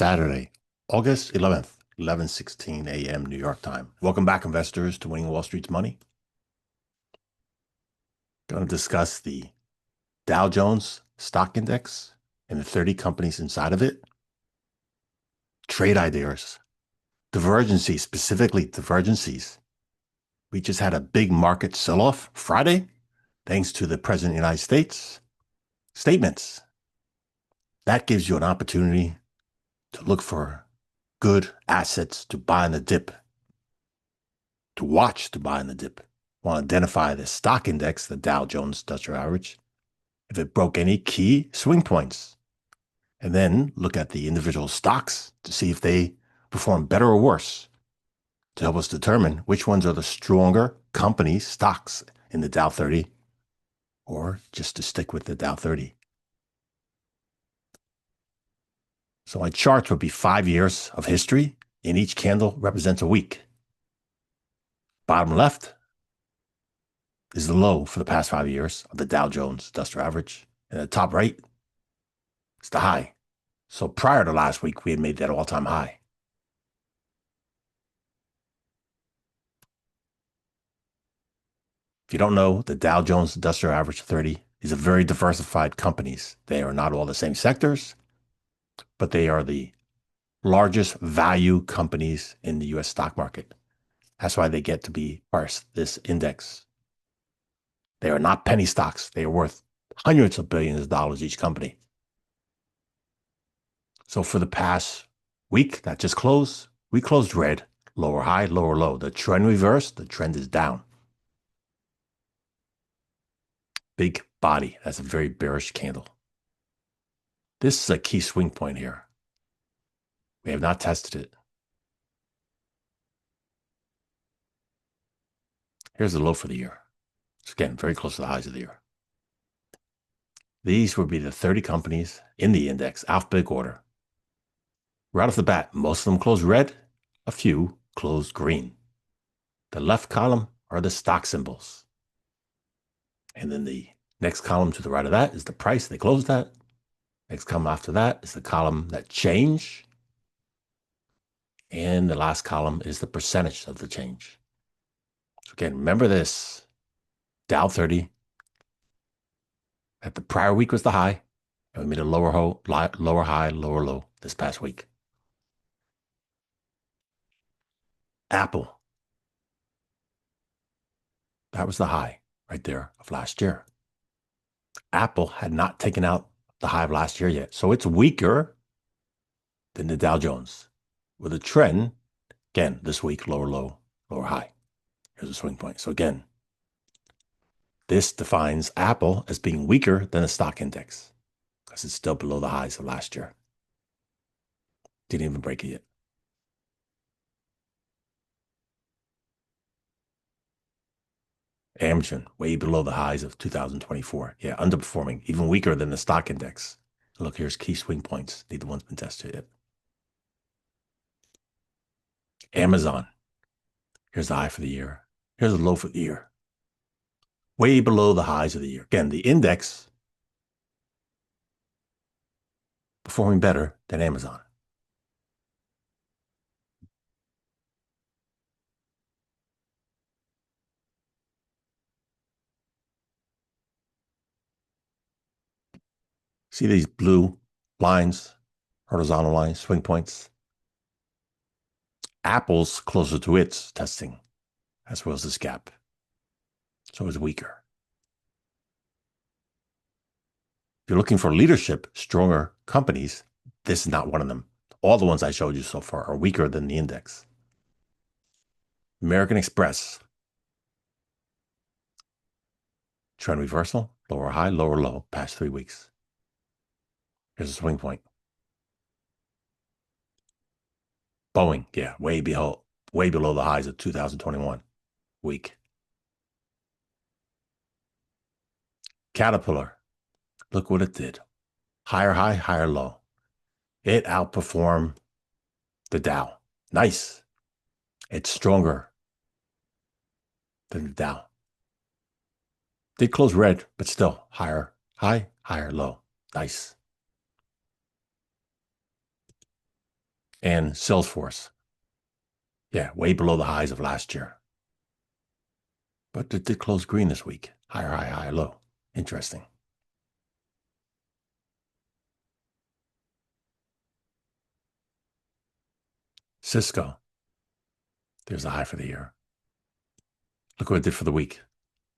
Saturday, August 11th, 11:16 a.m. New York time. Welcome back, investors, to Winning Wall Street's Money. Going to discuss the Dow Jones Stock Index and the 30 companies inside of it, trade ideas, divergencies, specifically divergencies. We just had a big market sell-off Friday, thanks to the President of the United States statements. That gives you an opportunity to look for good assets to buy in the dip, to watch to buy in the dip. Want to identify the stock index, the Dow Jones Industrial Average, if it broke any key swing points, and then look at the individual stocks to see if they perform better or worse to help us determine which ones are the stronger companies, stocks in the Dow 30, or just to stick with the Dow 30. So my charts would be 5 years of history, and each candle represents a week. Bottom left is the low for the past 5 years of the Dow Jones Industrial Average, and the top right is the high. So prior to last week, we had made that all-time high. If you don't know, the Dow Jones Industrial Average 30 is a very diversified companies. They are not all the same sectors, but they are the largest value companies in the U.S. stock market. That's why they get to be part of this index. They are not penny stocks. They are worth hundreds of billions of dollars each company. So for the past week that just closed, we closed red, lower high, lower low. The trend reversed, the trend is down. Big body, that's a very bearish candle. This is a key swing point here. We have not tested it. Here's the low for the year. It's again very close to the highs of the year. These would be the 30 companies in the index, alphabetic order. Right off the bat, most of them closed red, a few closed green. The left column are the stock symbols. And then the next column to the right of that is the price they closed at. Next column after that is the column that changed. And the last column is the percentage of the change. So again, remember this, Dow 30, at the prior week was the high, and we made a lower high, lower low this past week. Apple, that was the high right there of last year. Apple had not taken out the high of last year yet, so it's weaker than the Dow Jones, with a trend, again, this week, lower low, lower high. Here's a swing point. So again, this defines Apple as being weaker than the stock index because it's still below the highs of last year. Didn't even break it yet. Amgen, way below the highs of 2024. Yeah, underperforming, even weaker than the stock index. Look, here's key swing points. Neither one's been tested yet. Amazon, here's the high for the year. Here's the low for the year. Way below the highs of the year. Again, the index performing better than Amazon. See these blue lines, horizontal lines, swing points? Apple's closer to its testing, as well as this gap. So it's weaker. If you're looking for leadership, stronger companies, this is not one of them. All the ones I showed you so far are weaker than the index. American Express. Trend reversal, lower high, lower low, past 3 weeks. Here's a swing point. Boeing, yeah, way below the highs of 2021. Weak. Caterpillar, look what it did. Higher high, higher low. It outperformed the Dow. Nice. It's stronger than the Dow. Did close red, but still higher high, higher low. Nice. And Salesforce. Yeah, way below the highs of last year. But it did close green this week. Higher high, higher low. Interesting. Cisco. There's the high for the year. Look what it did for the week.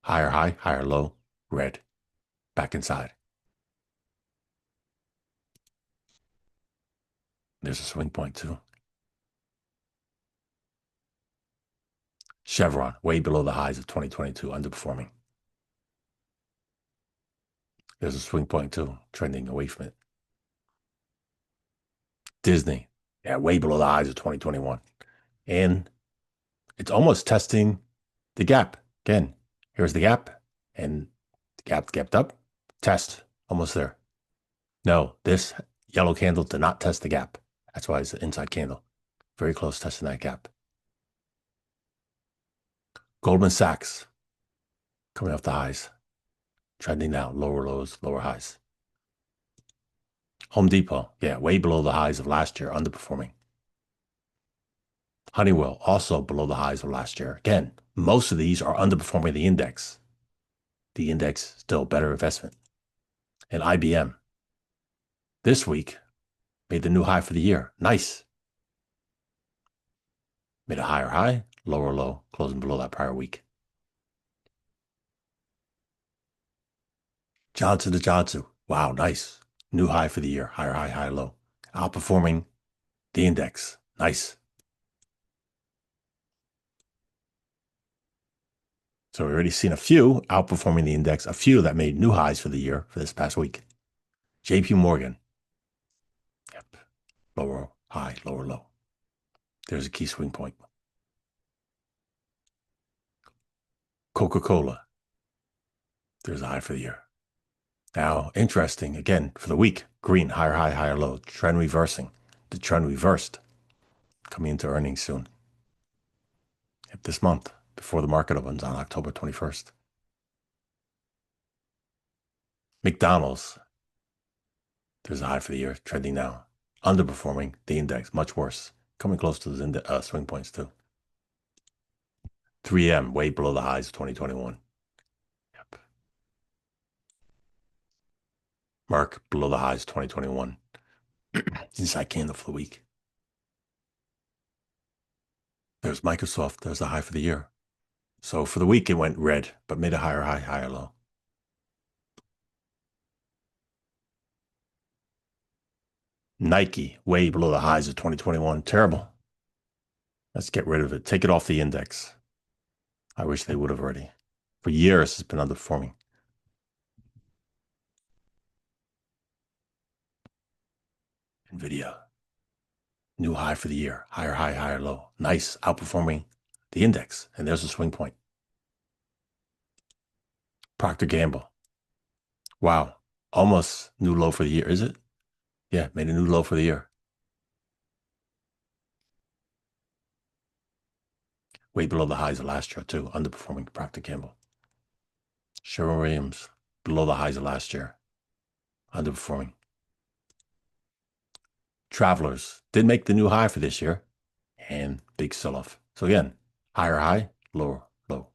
Higher high, higher low, red. Back inside. There's a swing point too. Chevron, way below the highs of 2022, underperforming. There's a swing point too, trending away from it. Disney, yeah, way below the highs of 2021. And it's almost testing the gap. Again, here's the gap, and the gap gapped up. Test, almost there. No, this yellow candle did not test the gap. That's why it's an inside candle. Very close testing that gap. Goldman Sachs, coming off the highs. Trending down, lower lows, lower highs. Home Depot, yeah, way below the highs of last year, underperforming. Honeywell, also below the highs of last year. Again, most of these are underperforming the index. The index, still better investment. And IBM, this week, made the new high for the year. Nice. Made a higher high, lower low, closing below that prior week. Johnson & Johnson, wow, nice. New high for the year, higher high, higher low. Outperforming the index. Nice. So we've already seen a few outperforming the index, a few that made new highs for the year for this past week. JP Morgan. Yep. Lower high, lower low. There's a key swing point. Coca-Cola. There's a high for the year. Now, interesting, again, for the week, green, higher high, higher low. Trend reversing. The trend reversed. Coming into earnings soon. Yep, this month, before the market opens on October 21st. McDonald's. There's a high for the year, trending now. Underperforming the index, much worse. Coming close to the swing points too. 3M, way below the highs of 2021. Yep. Merck, below the highs of 2021. Inside candle for the week. There's Microsoft, there's a high for the year. So for the week, it went red, but made a higher high, higher low. Nike, way below the highs of 2021. Terrible. Let's get rid of it. Take it off the index. I wish they would have already. For years, it's been underperforming. NVIDIA, new high for the year. Higher high, higher low. Nice, outperforming the index. And there's a swing point. Procter Gamble. Wow, almost new low for the year, is it? Yeah, made a new low for the year. Way below the highs of last year, too. Underperforming Procter Gamble. Sherwin-Williams, below the highs of last year. Underperforming. Travelers did make the new high for this year. And big sell-off. So again, higher high, lower low.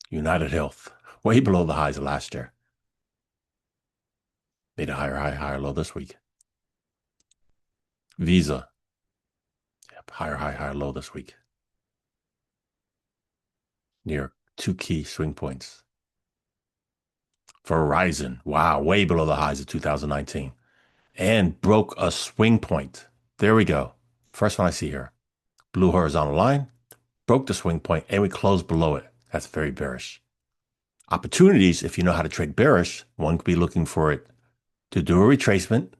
United Health, way below the highs of last year. Made a higher high, higher low this week. Visa, yep, higher high, higher low this week. Near two key swing points. Verizon, wow, way below the highs of 2019. And broke a swing point. There we go. First one I see here. Blue horizontal line, broke the swing point, and we closed below it. That's very bearish. Opportunities, if you know how to trade bearish, one could be looking for it to do a retracement.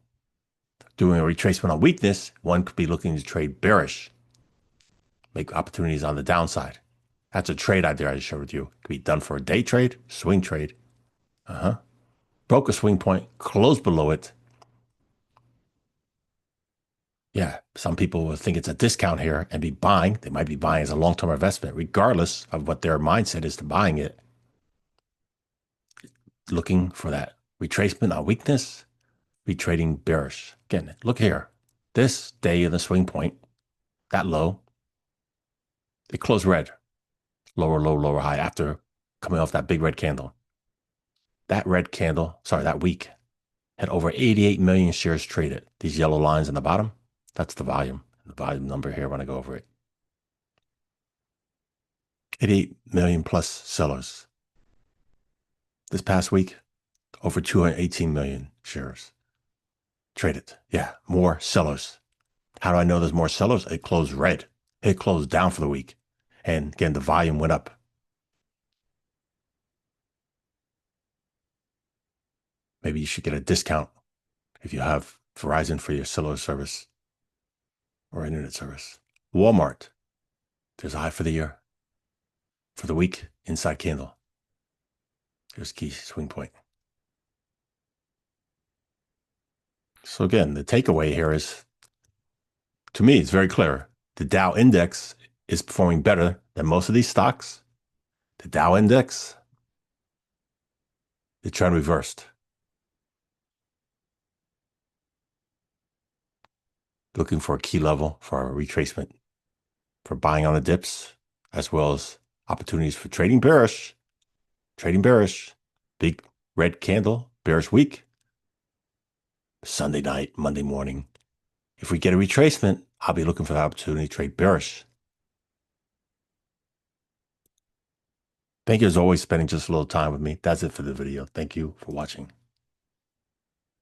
Doing a retracement on weakness, one could be looking to trade bearish. Make opportunities on the downside. That's a trade idea I just showed with you. It could be done for a day trade, swing trade. Broke a swing point, closed below it. Yeah, some people will think it's a discount here and be buying. They might be buying as a long-term investment, regardless of what their mindset is to buying it. Looking for that retracement on weakness, be trading bearish. Again, look here. This day in the swing point, that low, it closed red. Lower low, lower high after coming off that big red candle. That red candle, sorry, that week had over 88 million shares traded. These yellow lines on the bottom, that's the volume number here when I go over it. 88 million plus sellers. This past week, over 218 million shares traded. Yeah, more sellers. How do I know there's more sellers? It closed red. It closed down for the week. And again, the volume went up. Maybe you should get a discount if you have Verizon for your cellular service or internet service. Walmart, there's a high for the year. For the week, inside candle. Here's key swing point. So again, the takeaway here is, to me, it's very clear. The Dow index is performing better than most of these stocks. The Dow index, the trend reversed. Looking for a key level for a retracement, for buying on the dips, as well as opportunities for trading bearish. Trading bearish, big red candle, bearish week. Sunday night, Monday morning. If we get a retracement, I'll be looking for the opportunity to trade bearish. Thank you as always spending just a little time with me. That's it for the video. Thank you for watching.